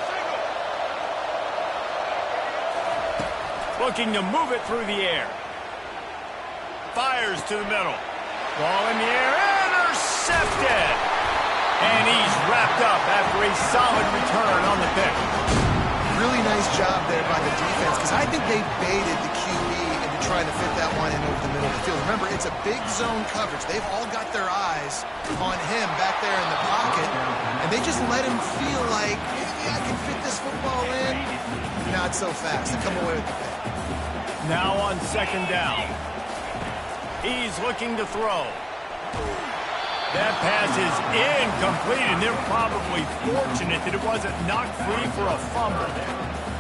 Looking to move it through the air. Fires to the middle. Ball in the air, intercepted. And he's wrapped up after a solid return on the pick.
Really nice job there by the defense, because I think they baited the QB into trying to fit that one in over the middle of the field. Remember, it's a big zone coverage. They've all got their eyes on him back there in the pocket, and they just let him feel like, yeah, I can fit this football in. Not so fast. They come away with the pick.
Now on second down. He's looking to throw. That pass is incomplete, and they're probably fortunate that it wasn't knocked free for a fumble.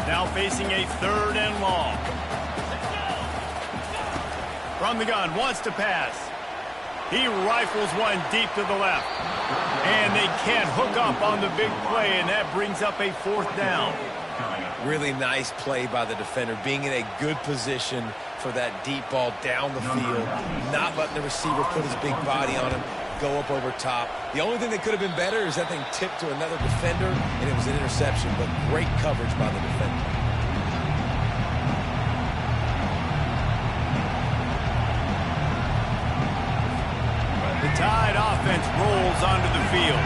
Now facing a third and long. From the gun, wants to pass. He rifles one deep to the left. And they can't hook up on the big play, and that brings up a fourth down.
Really nice play by the defender, being in a good position for that deep ball down the field, not letting the receiver put his big body on him, go up over top. The only thing that could have been better is that thing tipped to another defender, and it was an interception, but great coverage by the defender.
The Tide offense rolls onto the field.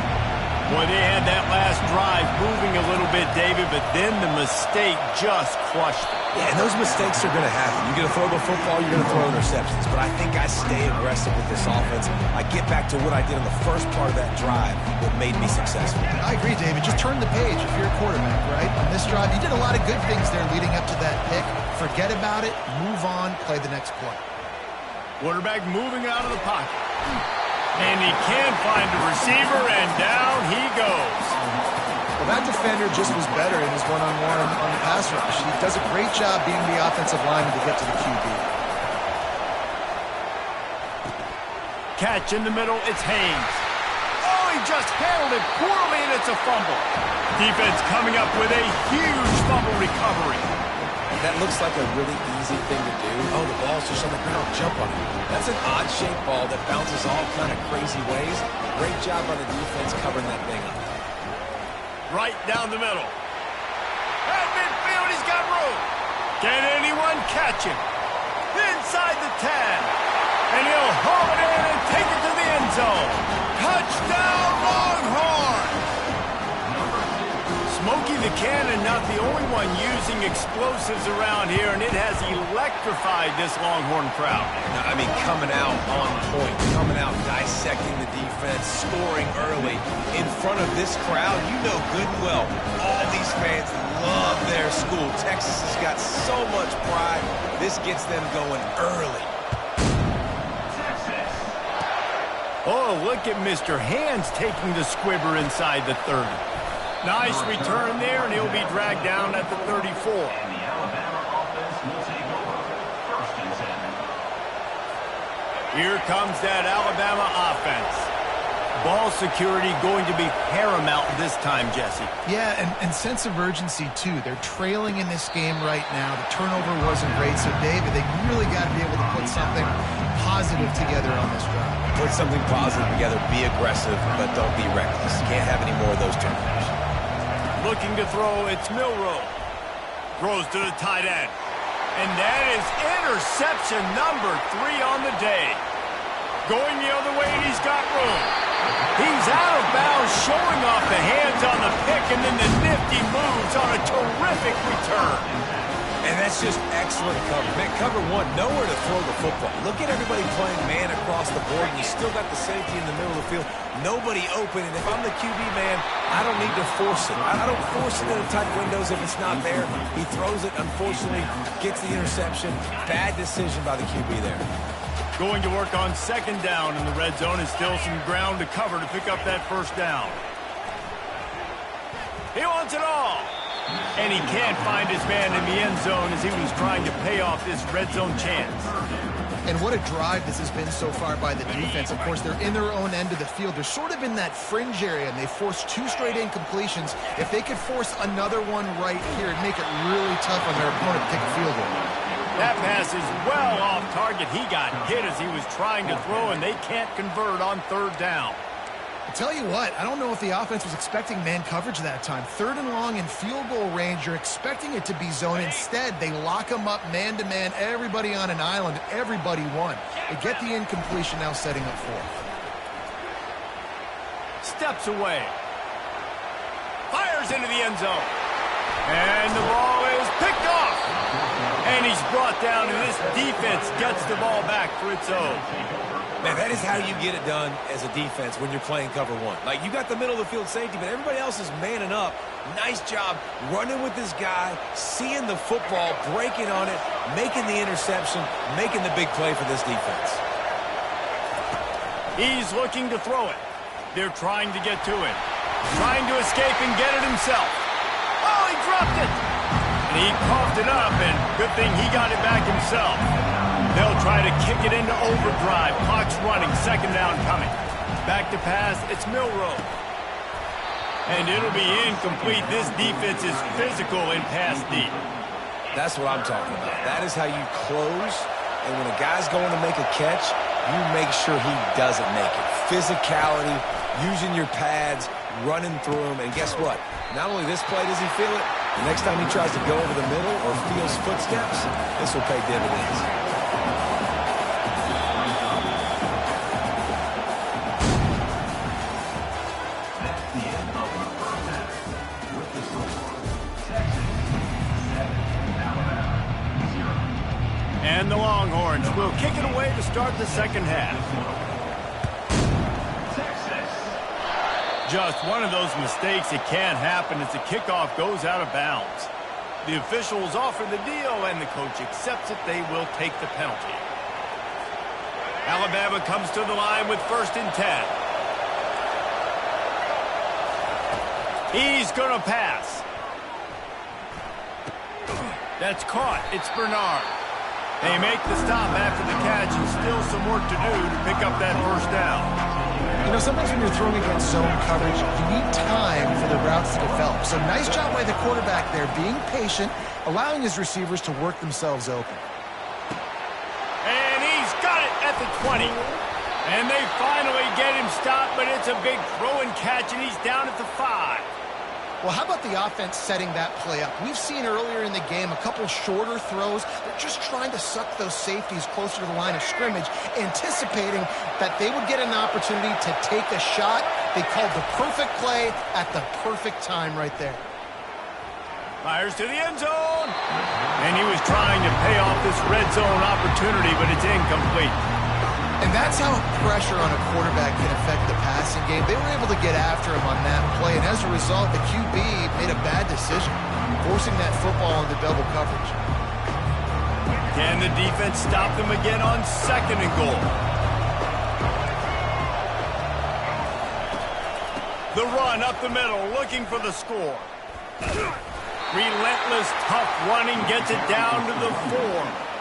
Boy, they had that last drive moving a little bit, David, but then the mistake just crushed it.
Yeah, and those mistakes are going to happen. You're going to throw the football, you're going to throw interceptions. But I think I stay aggressive with this offense. I get back to what I did in the first part of that drive that made me successful.
I agree, David. Just turn the page if you're a quarterback, right? On this drive, you did a lot of good things there leading up to that pick. Forget about it, move on, play the next play.
Quarterback moving out of the pocket. And he can't find a receiver, and down he goes.
Well, that defender just was better in his one-on-one on the pass rush. He does a great job being the offensive lineman to get to the QB.
Catch in the middle, it's Haynes. Oh, he just handled it poorly, and it's a fumble. Defense coming up with a huge fumble recovery.
That looks like a really easy thing to do. Oh, the ball's just on the ground. Jump on it. That's an odd-shaped ball that bounces all kind of crazy ways. Great job by the defense covering that thing up.
Right down the middle. At midfield, he's got room. Can anyone catch him? Inside the 10. And he'll haul it in and take it to the end zone. Touchdown, Longhorns! Smokey the Cannon, not the only one using explosives around here, and it has electrified this Longhorn crowd.
I mean, coming out on point, coming out dissecting the defense, scoring early in front of this crowd. You know good and well, all these fans love their school. Texas has got so much pride. This gets them going early.
Oh, look at Mr. Hands taking the squibber inside the 30. Nice return there, and he'll be dragged down at the 34.
And the Alabama offense will take over. 1st and 7.
Here comes that Alabama offense. Ball security going to be paramount this time, Jesse.
Yeah, and sense of urgency, too. They're trailing in this game right now. The turnover wasn't great, so, David, they really got to be able to put something positive together on this drive.
Put something positive together, be aggressive, but don't be reckless. Can't have any more of those turnovers.
Looking to throw, it's Milroe. Throws to the tight end. And that is interception number 3 on the day. Going the other way, and he's got room. He's out of bounds, showing off the hands on the pick, and then the nifty moves on a terrific return.
And that's just excellent cover. Man, cover one, nowhere to throw the football. Look at everybody playing man across the board, and you still got the safety in the middle of the field. Nobody open, and if I'm the QB man, I don't need to force it. I don't force it into tight windows if it's not there. He throws it, unfortunately, gets the interception. Bad decision by the QB there.
Going to work on 2nd down in the red zone, and still some ground to cover to pick up that 1st down. He wants it all. And he can't find his man in the end zone as he was trying to pay off this red zone chance.
And what a drive this has been so far by the defense. Of course, they're in their own end of the field. They're sort of in that fringe area, and they forced 2 straight incompletions. If they could force another one right here, it'd make it really tough on their opponent to take a field goal.
That pass is well off target. He got hit as he was trying to throw, and they can't convert on 3rd down.
I'll tell you what, I don't know if the offense was expecting man coverage that time. 3rd and long in field goal range, you're expecting it to be zone. Instead, they lock them up man-to-man, everybody on an island, everybody won. They get the incompletion, now setting up 4th.
Steps away. Fires into the end zone. And the ball is picked off. And he's brought down, and this defense gets the ball back for its own.
Man, that is how you get it done as a defense when you're playing cover one. Like, you got the middle of the field safety, but everybody else is manning up. Nice job running with this guy, seeing the football, breaking on it, making the interception, making the big play for this defense.
He's looking to throw it. They're trying to get to him. Trying to escape and get it himself. Oh, he dropped it. And he coughed it up, and good thing he got it back himself. They'll try to kick it into overdrive. Clock's running, 2nd down coming. Back to pass, it's Milroe. And it'll be incomplete. This defense is physical in pass deep.
That's what I'm talking about. That is how you close, and when a guy's going to make a catch, you make sure he doesn't make it. Physicality, using your pads, running through him, and guess what? Not only this play does he feel it, the next time he tries to go over the middle or feels footsteps, this will pay dividends.
That's the end of the 1st half. With the score
And the Longhorns will kick it away to start the second half. Just one of those mistakes that can't happen as the kickoff goes out of bounds. The officials offer the deal, and the coach accepts it. They will take the penalty. Alabama comes to the line with 1st and 10. He's going to pass. That's caught. It's Bernard. They make the stop after the catch, and still some work to do to pick up that 1st down.
You know, sometimes when you're throwing against zone coverage, you need time for the routes to develop. So nice job by the quarterback there, being patient, allowing his receivers to work themselves open.
And he's got it at the 20. And they finally get him stopped, but it's a big throw and catch, and he's down at the 5.
Well, how about the offense setting that play up? We've seen earlier in the game a couple shorter throws. They're just trying to suck those safeties closer to the line of scrimmage, anticipating that they would get an opportunity to take a shot. They called the perfect play at the perfect time right there.
Fires to the end zone. And he was trying to pay off this red zone opportunity, but it's incomplete.
And that's how pressure on a quarterback can affect the passing game. They were able to get after him on that play, and as a result, the QB made a bad decision, forcing that football into double coverage.
Can the defense stop them again on 2nd and goal? The run up the middle, looking for the score. Relentless, tough running gets it down to the 4.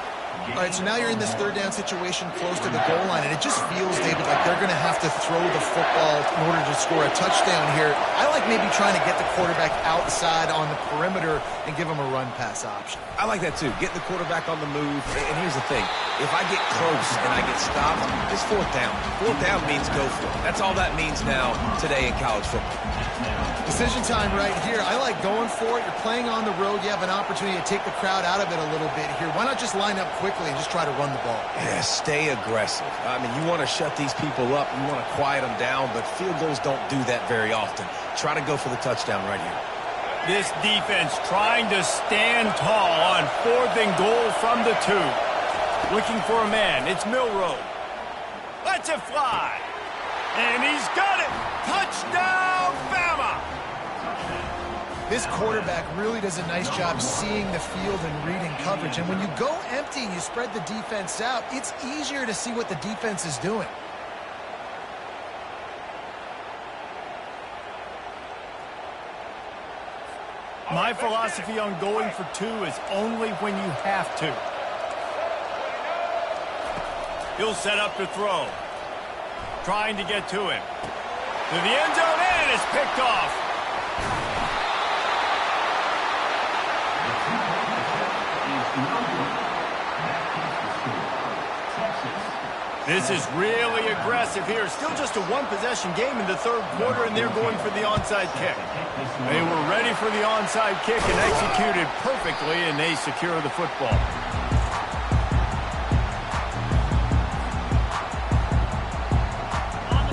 All right, so now you're in this 3rd down situation close to the goal line, and it just feels, David, like they're going to have to throw the football in order to score a touchdown here. I like maybe trying to get the quarterback outside on the perimeter and give him a run-pass option.
I like that, too. Get the quarterback on the move. And here's the thing. If I get close and I get stopped, it's 4th down. 4th down means go for it. That's all that means now today in college football.
Decision time right here. I like going for it. You're playing on the road. You have an opportunity to take the crowd out of it a little bit here. Why not just line up quickly and just try to run the ball?
Yeah, stay aggressive. I mean, you want to shut these people up. You want to quiet them down, but field goals don't do that very often. Try to go for the touchdown right here.
This defense trying to stand tall on 4th and goal from the 2. Looking for a man. It's Milroe. Lets it fly. And he's got it. Touchdown, Bama!
This quarterback really does a nice job seeing the field and reading coverage. And when you go empty and you spread the defense out, it's easier to see what the defense is doing.
My philosophy on going for 2 is only when you have to. He'll set up to throw. Trying to get to him. To the end zone, and it's picked off. This is really aggressive here. Still just a 1-possession game in the 3rd quarter, and they're going for the onside kick. They were ready for the onside kick and executed perfectly, and they secure the football.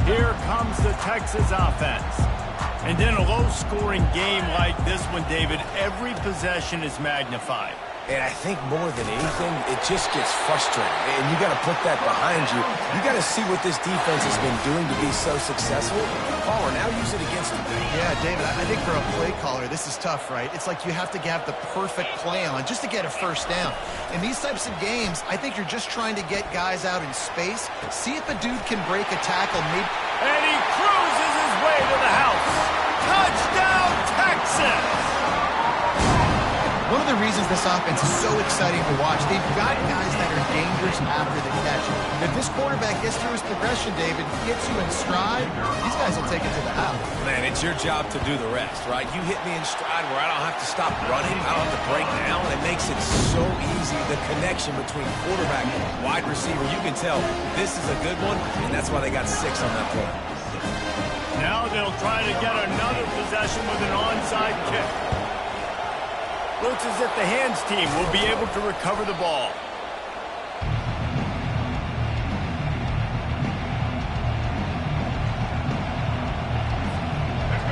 Here comes the Texas offense. And in a low-scoring game like this one, David, every possession is magnified.
And I think more than anything, it just gets frustrating. And you got to put that behind you. You got to see what this defense has been doing to be so successful. Caller, now use it against them.
Yeah, David, I think for a play caller, this is tough, right? It's like you have to have the perfect play on just to get a 1st down. In these types of games, I think you're just trying to get guys out in space, see if a dude can break a tackle. Maybe.
And he cruises his way to the house. Touchdown, Texas!
One of the reasons this offense is so exciting to watch, they've got guys that are dangerous after the catch. If this quarterback gets through his progression, David, gets you in stride, these guys will take it to the house.
Man, it's your job to do the rest, right? You hit me in stride where I don't have to stop running. I don't have to break down. It makes it so easy, the connection between quarterback and wide receiver. You can tell this is a good one, and that's why they got 6 on that play.
Now they'll try to get another possession with an onside kick. Looks as if the hands team will be able to recover the ball.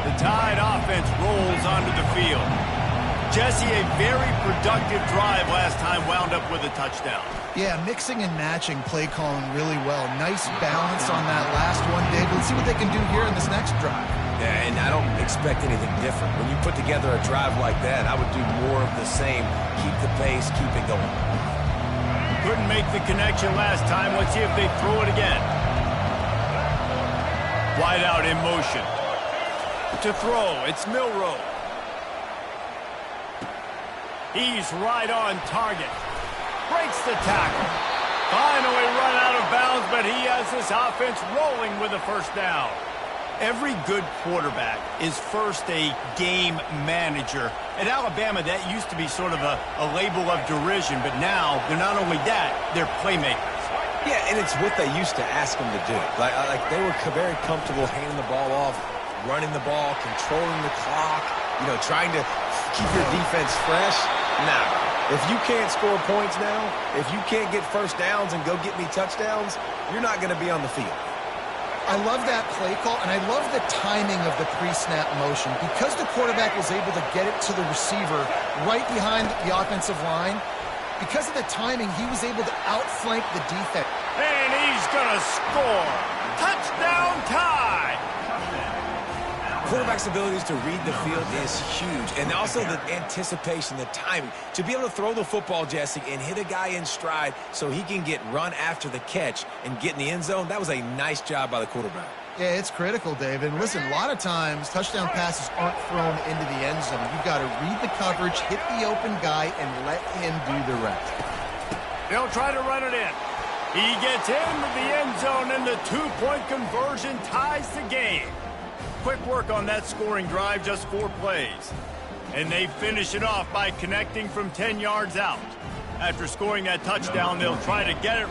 The Tide offense rolls onto the field. Jesse, a very productive drive last time wound up with a touchdown.
Yeah, mixing and matching play calling really well. Nice balance on that last one, Dave. Let's see what they can do here in this next drive.
Yeah, and I don't expect anything different. When you put together a drive like that, I would do more of the same. Keep the pace, keep it going.
Couldn't make the connection last time. Let's see if they throw it again. Wide out in motion. To throw, it's Milroe. He's right on target. Breaks the tackle. Finally run out of bounds, but he has this offense rolling with a first down. Every good quarterback is first a game manager. At Alabama, that used to be sort of a label of derision, but now they're not only that, they're playmakers.
Yeah, and it's what they used to ask them to do. Like they were very comfortable handing the ball off, running the ball, controlling the clock, trying to keep your defense fresh. Nah. If you can't score points now, if you can't get first downs and go get me touchdowns, you're not going to be on the field.
I love that play call, and I love the timing of the pre-snap motion. Because the quarterback was able to get it to the receiver right behind the offensive line, because of the timing, he was able to outflank the defense.
And he's going to score. Touchdown tie.
Quarterback's abilities to read the field is huge, and also the anticipation, the timing. To be able to throw the football, Jesse, and hit a guy in stride so he can get run after the catch and get in the end zone, that was a nice job by the quarterback.
Yeah, it's critical, David. And listen, a lot of times touchdown passes aren't thrown into the end zone. You've got to read the coverage, hit the open guy, and let him do the rest.
They'll try to run it in. He gets into the end zone, and the two-point conversion ties the game. Quick work on that scoring drive, just 4 plays. And they finish it off by connecting from 10 yards out. After scoring that touchdown, they'll try to get it